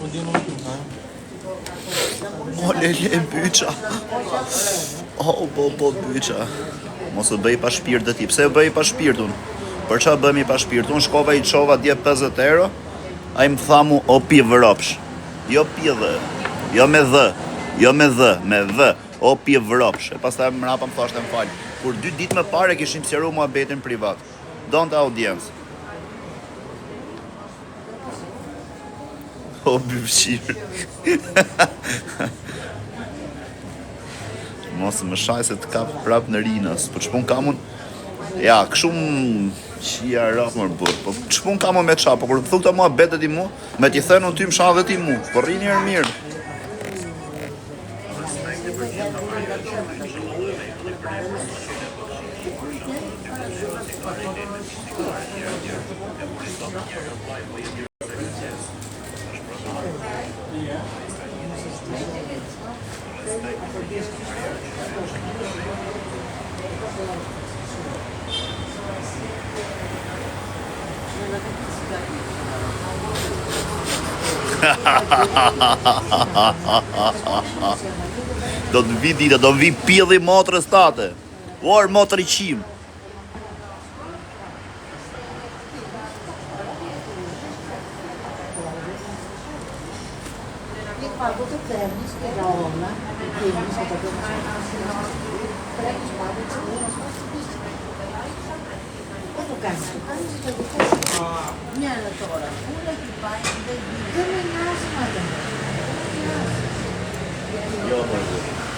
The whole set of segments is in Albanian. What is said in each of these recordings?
O, lele, byqa. O, byqa. Mos e bëj pa shpirt dhe ti. Pse e bëj pa shpirtun? Për qa bëmi pa shpirtun? Shkova i qova dje 50 euro. A i më tha mu, o pi vëropsh. Jo pi dhe. Jo me dhe. Jo me dhe. Me dhe. O pi vëropsh. E pas ta më rapa më thashtë e më falj. Kur 2 ditë më pare kishim sjeru mua betin privat. Don't audience. O, byfshirë. Mos më shaj se të kap prap në rinës. Po çpun kamun. Ja, këshum qia rap më bërë. Po çpun kamun me qa. Po kur të thukta mua betet i mu, me t'i thënë unë ty më shaj dhe ti mu. Po rrini erë mirë. Do të vi dita, do vi pjedhi motrës tate. Or motër i qim.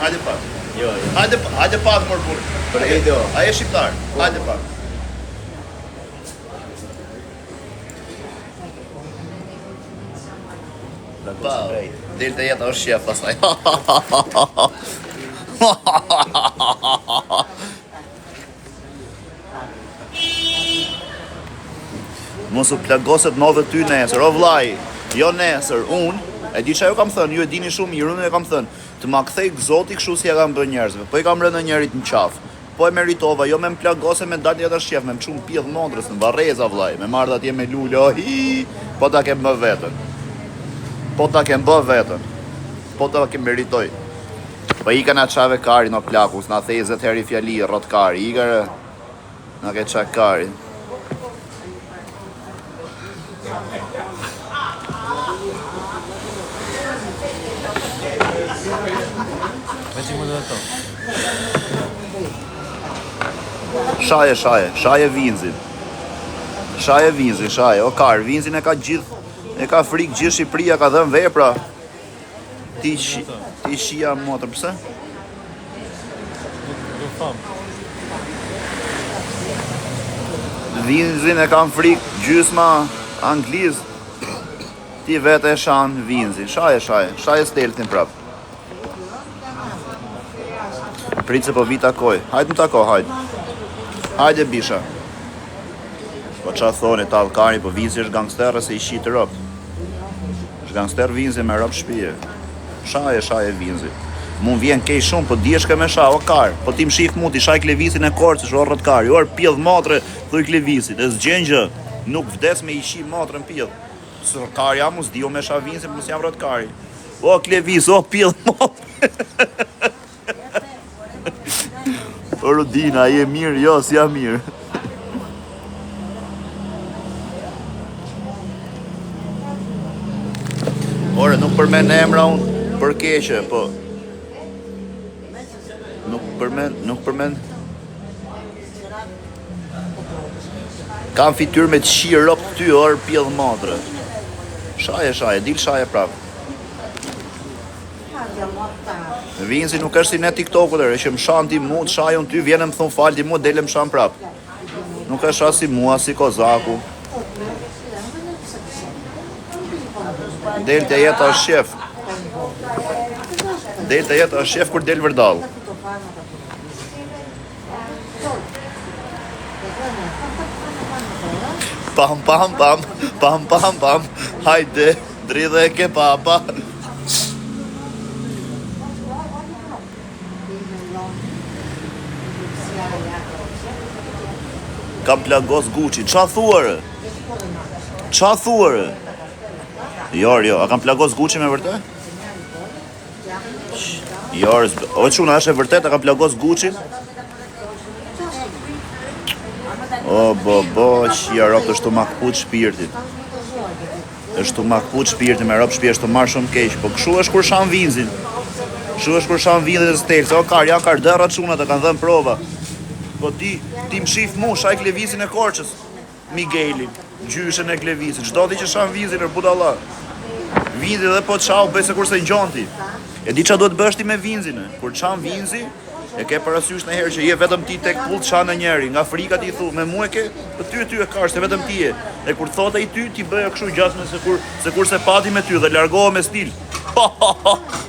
Hajde pak. Hajde pak mor burr. Për video. Ai është shqiptar. Hajde pak. Pa, del të jeta është shef pastaj. Mos u plagoset nove ty nesër, o vllai. Jo nesër, unë e di që ajo kam thënë, ju e dini shumë mirë, unë e kam thënë, të ma kthej Zoti kështu si ja kam bërë njerëzve, po i kam rënë njerit në qafë, po e meritova, jo me më plagose me dalë jetë shqef, me më qumë pjedh Mondrës në Varreza vllai, me marrë atje me lullë, oh hi, po ta kem bë vetën, po ta kem bë vetën, po ta kem meritoj. Po i ka na qave kari në plakus, na thej 10 heri fjali, rrot kari, i ka na ke qa kari. Shaje vinzin. O kar, vinzin e ka gjithë, e ka frikë gjithë Shqipëria, ka dhënë vepra. Ti shia motër, pse? Vinzin e kam frikë gjysma Angliz. Ti vete e shan vinzin. Shaje steltin prap. Price po vi takoj. Hajde më tako, hajde. Hajde bisha. Po qa thoni tallkari, po Vinzi është gangster se i shitë rob. Është gangster Vinzi me rob shpije. Shaje Vinzi. Mun vjen kej shumë, po diesh ka me sha, o kar. Po ti më shif mu, ti shaj klevisin e korcës, o rrët kari. Or pjedh motre, thuj klevisit. E zgjen gjë. Nuk vdes me i shi motrën pjedh. Së kari jam, s'di o me sha Vinzi, mos jam rrët kari. O klevis, o pjedh motre. O Rudina, je mirë, jo, si jam mirë. Ore, nuk përmen emra unë për keqe, po. Nuk përmen. Kam fityr me të shirë rop të ty, orë pjedh motre. Shaje, dil shaje prapë. Vinzi nuk është si ne TikTok-u dhe, që më shanë ti mu, të shajun ty, vjenë më thunë falë ti mu, dele më shanë prapë. Nuk është as si mua, si Kozaku. Del të jetë është shef. Del të jetë është shef kur del vërdal. Pam, hajde, dridhe ke papa. Kam plagos Gucci, qa thuare? Jo, a kam plagos Gucci me vërtet? Jo, o çuna është e vërtet, a kam plagos Gucci? O, bo, që ja rob të shtu ma këput shpirti. është të makput shpirti me rob shpirti, është të marrë shumë keq. Po kështu është kur shan vinzin. Kështu është kur shan vinzin e stelës. O kar, janë kardera çuna të kanë dhënë prova. Po ti më shif mu, shaj Klevizin e Korçës. Miguelin, gjyshen e Klevizit. Çdo ti që shan vinzin er budalla. Vinzi dhe po çau bëj se kurse ngjonti. E di ç'a duhet bësh ti me vinzin. Kur çan vinzi, e ke parasysh në herë që je vetëm ti tek pull çan në njëri, nga frika ti thu, me mua ke, po ty e ka, se vetëm ti je. E kur thotë ai ty, ti bëj kështu gjasme se kur se pati me ty dhe largoho me stil.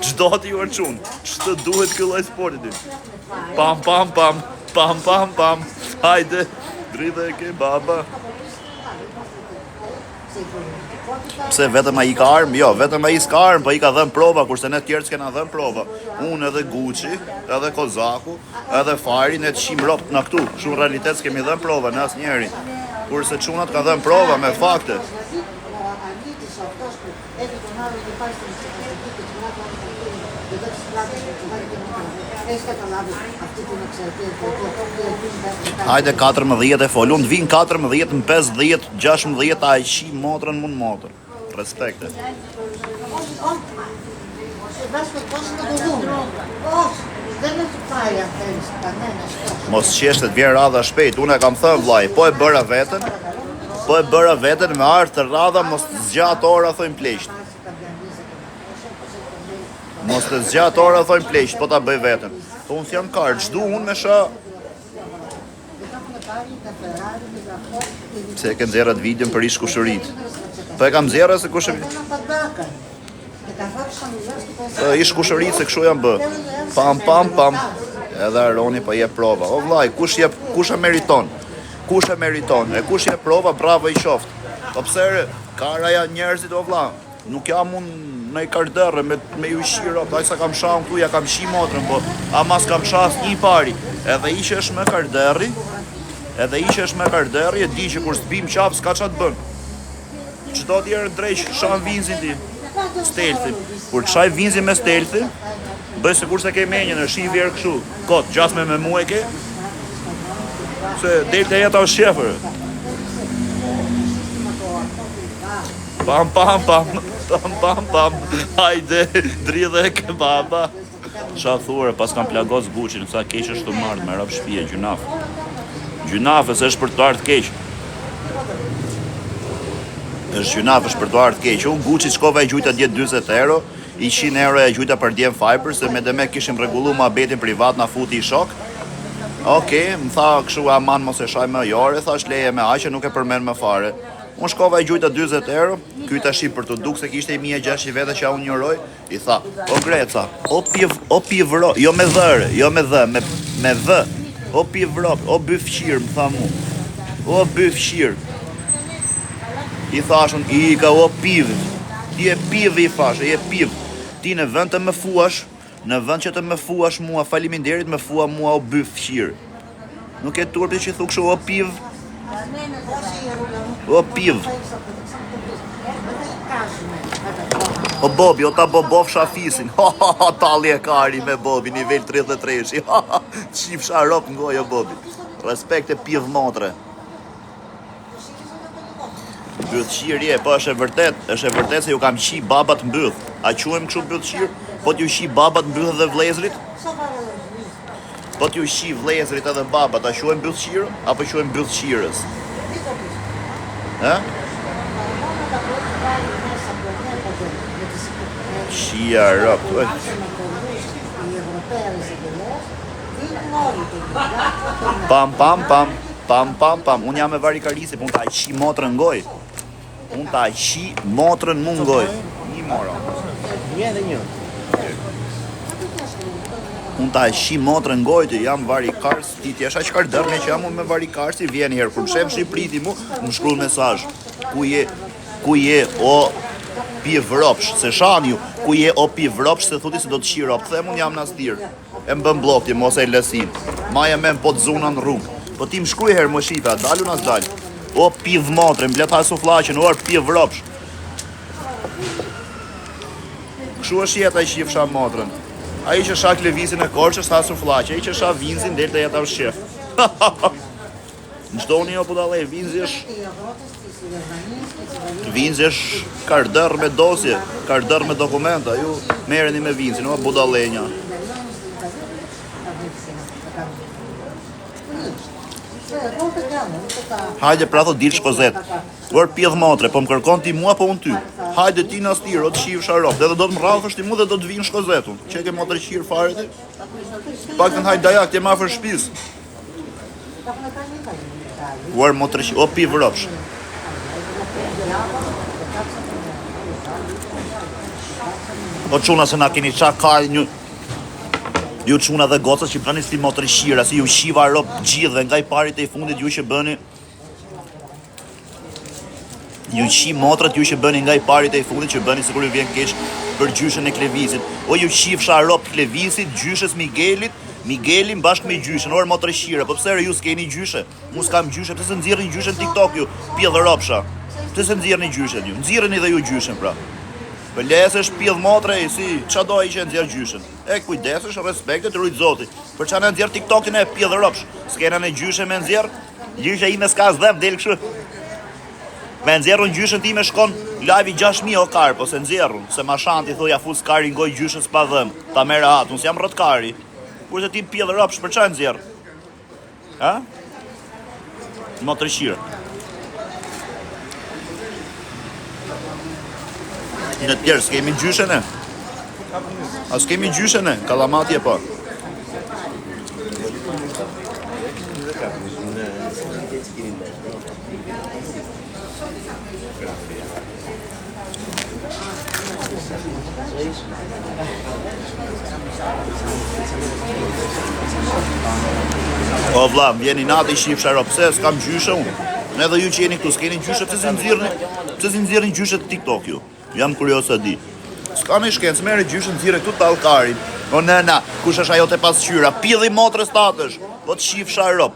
Çdo ti u çun. Ç'të duhet ky lloj sporti ty. Pam pam pam, pam pam pam. Hajde, dridhe ke baba. Pse vetëm ai ka armë? Jo, vetëm ai s'ka armë, po i ka dhënë prova, kurse ne të tjerë s'kena dhënë prova. Unë edhe Gucci, edhe Kozaku, edhe Fari, ne të shim ropt na këtu. Shumë realitet s'kemi dhënë prova në asnjëri. Kurse çunat ka dhënë prova me fakte. Hajde 14 e folun, të vinë 14, 15, 16, a e qi motrën mund motër. Respekte. Mos qeshtet, vjen radha shpejt. Unë e kam thënë vllai, po e bëra veten me ardh të radha, mos zgjat ora thojnë pleqt. Mos të zgjat ora thojnë pleqt, po ta bëj veten. Po unë jam kar, ç'du unë me sha. Pse e ke nxjerrat videon për ish kushërit? Po e kam nxjerrë se kush e ish kushërit se kështu jam bë. Pam pam pam. Edhe Aroni po jep prova. O vllai, kush e meriton? Kush e meriton? E kush jep prova, bravo i qoft. Po pse kara janë njerëzit o vlla? Nuk jam unë në i karderë me ju shiro, daj sa kam shahun këtu, ja kam shi motrën, po ama s'kam shas një pari. Edhe ishe është me karderri, e di që kur s'bim qaf s'ka qa të bën. Qëto tjerë drejsh, shan vinzin ti, stelthi. Kur qaj vinzin me stelthi, bëj se kur se ke menjën, e shi vjerë këshu, kot, gjasme me mu e ke, se delte e jeta o shefër. Pam pam pam. Pam pam, hajde, dridhe ke baba. Qa thurë, pas kam plagos Gucci, nësa keq është të mardë, me rap shpije, gjunaf. Gjunaf, se është për të ardhë keq. është për të ardhë keq. Unë Gucci shkova e gjujta djetë 20 euro, i 100 euro e gjujta për djemë Fiber, se me dhe me kishim regullu ma betin privat na futi i shok. Okej, më tha këshu aman mos e shaj me jore, thash leje me aqe, nuk e përmen me fare. Unë shkova e gjujta 20 euro, kyta shi për të duk se kishte i 1600 vete që a unë njëroj, i tha, o Greca, o pivro, jo me dhërë, jo me dhë, me dhë, o pivro, o byfqirë, më tha mu, o byfqirë. I thashun, i ka o piv, ti e piv i thashe, i e piv, ti në vend të me fuash, në vend që të me fuash mua, faliminderit me fua mua o byfqirë. Nuk e turpi që thuk shu o piv, o piv. O Bobi, o ta bobov shafisin. Talli e kari me Bobi, nivel 33. Qif sharop ngoj o Bobi. Respekt e piv motre. Bythqir je, po është e vërtet se ju kam qi babat mbyth. A quem kështu bythqir? Po t'ju qi babat mbyth dhe vlezrit? Po t'ju qi vlezrit edhe babat, a quem bythqir? Apo quem bythqirës? Shia ropt. Pam pam pam. Pam pam pam. Unë jam me varikarisi, po unë ta qi motrën ngoj. Unë ta qi motrën mu ngoj. Një mora. Një edhe një. Unë ta qi motrën ngoj të jam varikars. Ti t'jesha qkar dërme që jam unë me varikarsi, vjen herë. Kur më shem Shqipriti mu, më shkrull mesazh. Ku je o pivropsh, se shan ju, ku je o pivropsh, se thuti se do të qirop. Them unë jam nastir. E më bën blok ti, mos e lesin. Maja me më po të zuna në rrugë. Po ti më shkruj herë më shifa, dalu nas dal. O piv motre, më bleta suflaqen, o pivropsh. Kështu është jeta i shifsha motrën. Ai që shak lëvizin e korçës hasur fllaqe, ai që shak vinzin del të jeta u shef. Çdoni jo budallë, Vinzi është kardër me dosje, kardër me dokumenta, ju merreni me vinzin, o budallenja. Hajde pra thot dilë shkozet. Por pjedh motre, po më kërkon ti mua po unë ty. Hajde ti na stir, o të shif sharop. Dhe do të më rrafësh ti mua dhe do të vinë shkozetun. Çe ke motre qir fare ti? Paktën hajde dajak, ti më afër shtëpisë. War motre qir, o pi vropsh. O çuna se na keni qa ka një ju çuna dhe goca që bëni si motre qira, si ju shiva rop gjithë dhe nga i pari te i fundit ju që bëni ju qi motrat ju që bëni nga i pari te i fundit që bëni sikur ju vjen keq për gjyshen e Klevisit. O ju qifsha rop Klevisit, gjyshes Migelin bashkë me gjyshen, orë motre qira, po pse ju s'keni gjyshe? Mu s'kam gjyshe, pse se nxirrni gjyshen TikTok ju, pjedh ropsha. Pse se nxirrni gjyshen ju? Nxirreni dhe ju gjyshen pra. Për lesesh pjedh motre, si, qa do i që nxjerr gjyshen? E kujdesesh, respektet, rujt zoti. Për qa në nxjerr TikTokin e pjedh ropsh? S'kena në gjyshen me nxjerr? Gjyshe ime s'ka zdhem, del kështu. Me nxjerrun gjyshen ti me shkon live i 6.000 o kar, po se nxjerrun. Se ma shanti thoja fus kari ngoj gjyshen s'pa dhem. Ta mere hatun, s'jam rrot kari. Kurse ti pjedh ropsh, për qa nxjerr? Ha? Motre qira. Në tjerë, s'kemi gjyshen e? A s'kemi gjyshen e? Kalamati e po. O vlla, vjeni natë i shifsha ro, pse s'kam gjyshe unë? Edhe ju që jeni këtu, s'keni gjyshe, pse si nxirrni gjyshe të TikTok ju? Jam kurios e di. S'ka në shkencë, mere gjyshe nxirre këtu të alkarin. O nëna, kush është ajo të pasqyra? Pjedhi motrës tatësh, po të shifsha rop.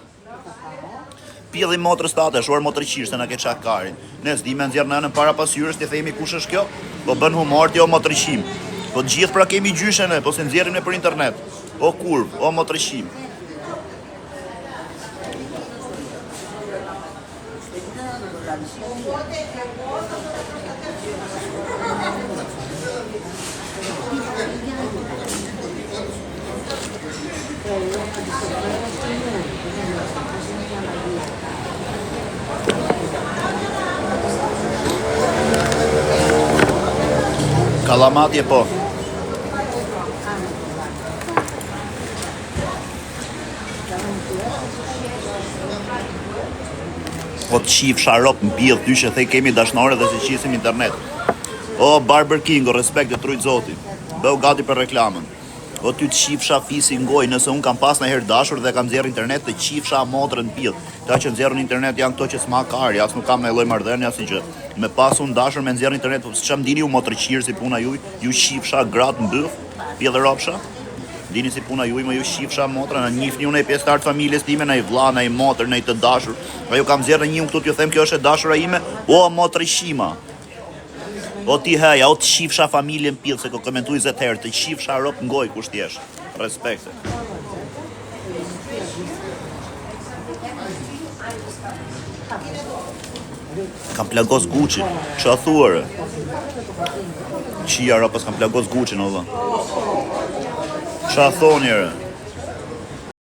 Pjedhi motrës tatësh, orë motrë qirë, se në ke qak karin. Ne s'di me nxjerë nënën para pasqyrës, ti themi kush është kjo? Po bën humor ti o motrëqim. Po të gjithë pra kemi gjyshene, po se nxjerrim ne për internet. O kurv, o motrëqim. Kalamati e po. Po të qif sharop në bjellë ty që thej kemi dashnore dhe se qisim internet. O Barber King, o respekt e trujt zoti. Bëu gati për reklamën. O ty të qifsha fisi ngoj, nëse unë kam pas në herë dashur dhe kam zjerë internet të qifsha motrën pjellë. Ta që nxjerrën internet janë këto që s'ma kari, as nuk kam në loj mardhenja si që. Me pas unë dashur me nxjerrë internet, po s'qam dini u motrë qirë si puna juj, ju qifsha gratë në bëf, pjellë ropsha. Dini si puna juj, më ju shifsha motra, në njifni unë e pjesëtar të familjes time, në i vlla, në i motër, në i të dashur. Dhe ju kam zjerë një unë këtu t'ju them kjo është e dashura ime, o motrë shima. O ti heja, o të shifsha familjen pjellë, se ko komentu 20 herë, të shifsha rop ngoj kusht jesh. Respekte. Kam plagos Gucci, që a thuare? Qia rapës kam plagos Gucci në dhe. Qa thonjere?